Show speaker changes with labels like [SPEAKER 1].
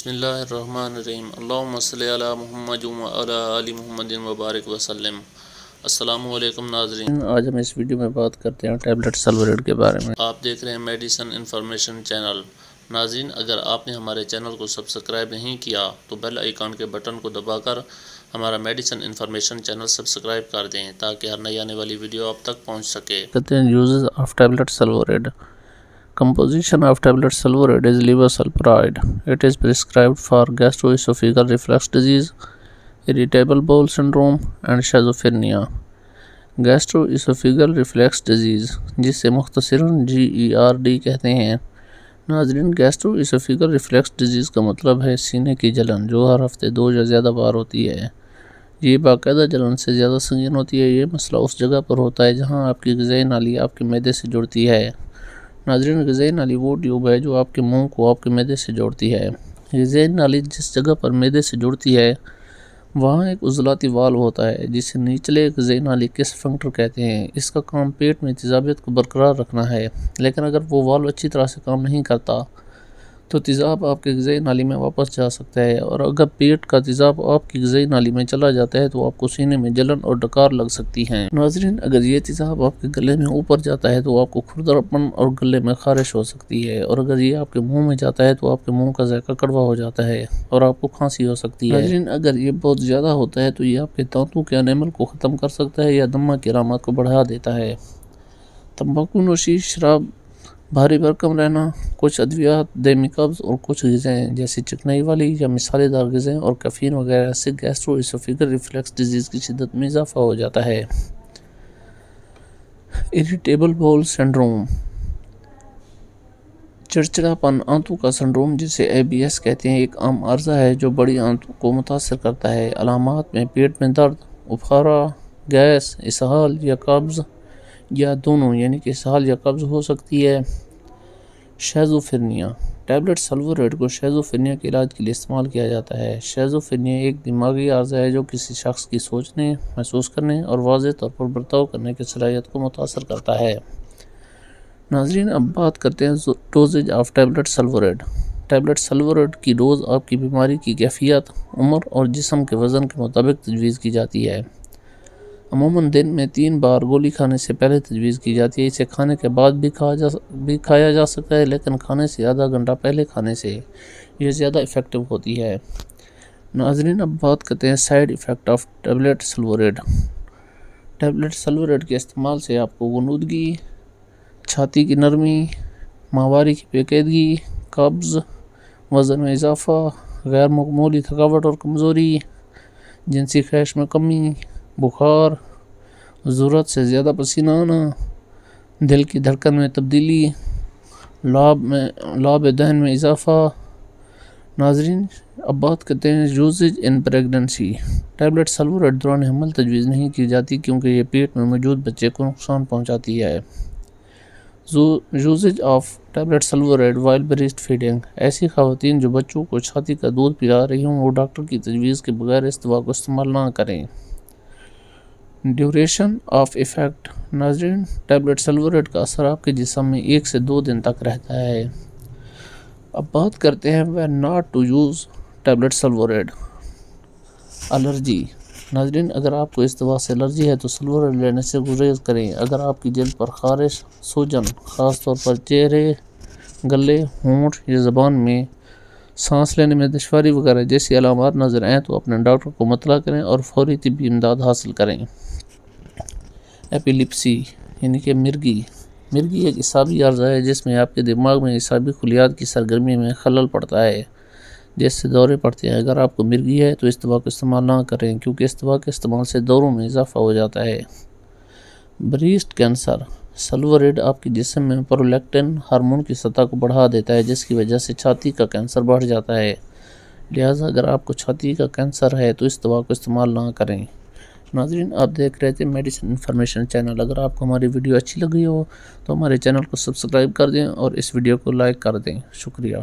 [SPEAKER 1] بسم اللہ الرحمن الرحیم اللہم صلی علی محمد وعلی آل محمد وبارک وسلم۔ السلام علیکم ناظرین،
[SPEAKER 2] آج ہم اس ویڈیو میں بات کرتے ہیں ٹیبلٹ سلوریڈ کے بارے میں۔
[SPEAKER 1] آپ دیکھ رہے ہیں میڈیسن انفارمیشن چینل۔ ناظرین، اگر آپ نے ہمارے چینل کو سبسکرائب نہیں کیا تو بیل آئیکن کے بٹن کو دبا کر ہمارا میڈیسن انفارمیشن چینل سبسکرائب کر دیں تاکہ ہر نئی آنے والی ویڈیو آپ تک پہنچ سکے۔
[SPEAKER 2] کہتے ہیں یوزز آف ٹیبلٹ سلوریڈ۔ Composition of tablet Sulvored is levosulfuride. It is prescribed for gastroesophageal reflux disease, irritable bowel syndrome, and schizophrenia. Gastroesophageal reflux disease جسے مختصراً GERD کہتے ہیں۔ ناظرین، gastroesophageal reflux disease کا مطلب ہے سینے کی جلن جو ہر ہفتے 2 یا زیادہ بار ہوتی ہے۔ یہ باقاعدہ جلن سے زیادہ سنگین ہوتی ہے۔ یہ مسئلہ اس جگہ پر ہوتا ہے جہاں آپ کی غذائی نالی آپ کے معدے سے جڑتی ہے۔ ناظرین، غذائی نالی وہ ٹیوب ہے جو آپ کے منہ کو آپ کے معدے سے جوڑتی ہے۔ غذائی نالی جس جگہ پر معدے سے جڑتی ہے وہاں ایک عضلاتی والو ہوتا ہے جسے نچلے غذائی نالی کے اسفنکٹر کہتے ہیں۔ اس کا کام پیٹ میں تیزابیت کو برقرار رکھنا ہے، لیکن اگر وہ والو اچھی طرح سے کام نہیں کرتا تو تیزاب آپ کے غذائی نالی میں واپس جا سکتا ہے، اور اگر پیٹ کا تیزاب آپ کی غذائی نالی میں چلا جاتا ہے تو آپ کو سینے میں جلن اور ڈکار لگ سکتی ہیں۔ ناظرین، اگر یہ تیزاب آپ کے گلے میں اوپر جاتا ہے تو آپ کو کھردراپن اور گلے میں خارش ہو سکتی ہے، اور اگر یہ آپ کے منہ میں جاتا ہے تو آپ کے منہ کا ذائقہ کڑوا ہو جاتا ہے اور آپ کو کھانسی ہو سکتی ہے۔ ناظرین، اگر یہ بہت زیادہ ہوتا ہے تو یہ آپ کے دانتوں کے انیمل کو ختم کر سکتا ہے یا دمہ کی علامات کو بڑھا دیتا ہے۔ تمباکو نوشی، شراب، بھاری بھرکم رہنا، کچھ ادویات، دائمی قبض اور کچھ غذائیں جیسے چکنائی والی یا مسالے دار غذائیں اور کیفین وغیرہ سے گیسٹرو اسوفیگل ریفلیکس ڈیزیز کی شدت میں اضافہ ہو جاتا ہے۔ اریٹیبل باؤل سنڈروم، چڑچڑاپن آنتوں کا سنڈروم جسے IBS کہتے ہیں، ایک عام عارضہ ہے جو بڑی آنتوں کو متاثر کرتا ہے۔ علامات میں پیٹ میں درد، ابخارا، گیس، اسہال یا قبض یا دونوں یعنی کہ اسہال یا قبض ہو سکتی ہے۔ شیزوفرینیا، ٹیبلٹ سلوریڈ کو شیزوفرینیا کے علاج کے لیے استعمال کیا جاتا ہے۔ شیزوفرینیا ایک دماغی عارضہ ہے جو کسی شخص کی سوچنے، محسوس کرنے اور واضح طور پر برتاؤ کرنے کی صلاحیت کو متاثر کرتا ہے۔ ناظرین، اب بات کرتے ہیں ڈوزیج آف ٹیبلٹ سلوریڈ۔ ٹیبلٹ سلوریڈ کی ڈوز آپ کی بیماری کی کیفیت، عمر اور جسم کے وزن کے مطابق تجویز کی جاتی ہے۔ عموماً دن میں 3 بار گولی کھانے سے پہلے تجویز کی جاتی ہے۔ اسے کھانے کے بعد بھی کھایا جا سکتا ہے، لیکن کھانے سے آدھا گھنٹہ پہلے کھانے سے یہ زیادہ افیکٹو ہوتی ہے۔ ناظرین، اب بات کرتے ہیں سائیڈ ایفیکٹ آف ٹیبلٹ سلوریڈ۔ ٹیبلٹ سلوریڈ کے استعمال سے آپ کو غنودگی، چھاتی کی نرمی، ماہواری کی بے قیدگی، قبض، وزن میں اضافہ، غیر معمولی تھکاوٹ اور کمزوری، جنسی خواہش میں کمی، بخار، ضرورت سے زیادہ پسینہ آنا، دل کی دھڑکن میں تبدیلی، لعاب دہن میں اضافہ۔ ناظرین، اب بات کرتے ہیں یوزیج ان پریگننسی۔ ٹیبلٹ سلوریڈ دوران حمل تجویز نہیں کی جاتی کیونکہ یہ پیٹ میں موجود بچے کو نقصان پہنچاتی ہے۔ یوزیج آف ٹیبلٹ سلوریڈ وائل بریسٹ فیڈنگ، ایسی خواتین جو بچوں کو چھاتی کا دودھ پلا رہی ہوں وہ ڈاکٹر کی تجویز کے بغیر اس دوا کو استعمال نہ کریں۔ ڈیوریشن آف ایفیکٹ، ناظرین، ٹیبلٹ سلوریڈ کا اثر آپ کے جسم میں 1 سے 2 دن تک رہتا ہے۔ اب بات کرتے ہیں when not to use tablet سلوریڈ۔ الرجی، ناظرین، اگر آپ کو اس دوا سے الرجی ہے تو سلوریڈ لینے سے گریز کریں۔ اگر آپ کی جلد پر خارش، سوجن، خاص طور پر چہرے، گلے، ہونٹ یا زبان میں سانس لینے میں دشواری وغیرہ جیسی علامات نظر آئیں تو اپنے ڈاکٹر کو مطلع کریں اور فوری طبی امداد حاصل کریں۔ ایپیلیپسی یعنی کہ مرگی ایک اعصابی عارضہ ہے جس میں آپ کے دماغ میں اعصابی خلیات کی سرگرمی میں خلل پڑتا ہے جس سے دورے پڑتے ہیں۔ اگر آپ کو مرگی ہے تو اس دوا کو استعمال نہ کریں کیونکہ اس دوا کے استعمال سے دوروں میں اضافہ ہو جاتا ہے۔ بریسٹ کینسر، سلوریڈ آپ کے جسم میں پرولیکٹن ہارمون کی سطح کو بڑھا دیتا ہے جس کی وجہ سے چھاتی کا کینسر بڑھ جاتا ہے۔ لہٰذا اگر آپ کو چھاتی کا کینسر ہے تو اس دوا کو استعمال نہ کریں۔ ناظرین، آپ دیکھ رہے تھے میڈیسن انفارمیشن چینل۔ اگر آپ کو ہماری ویڈیو اچھی لگی ہو تو ہمارے چینل کو سبسکرائب کر دیں اور اس ویڈیو کو لائک کر دیں۔ شکریہ۔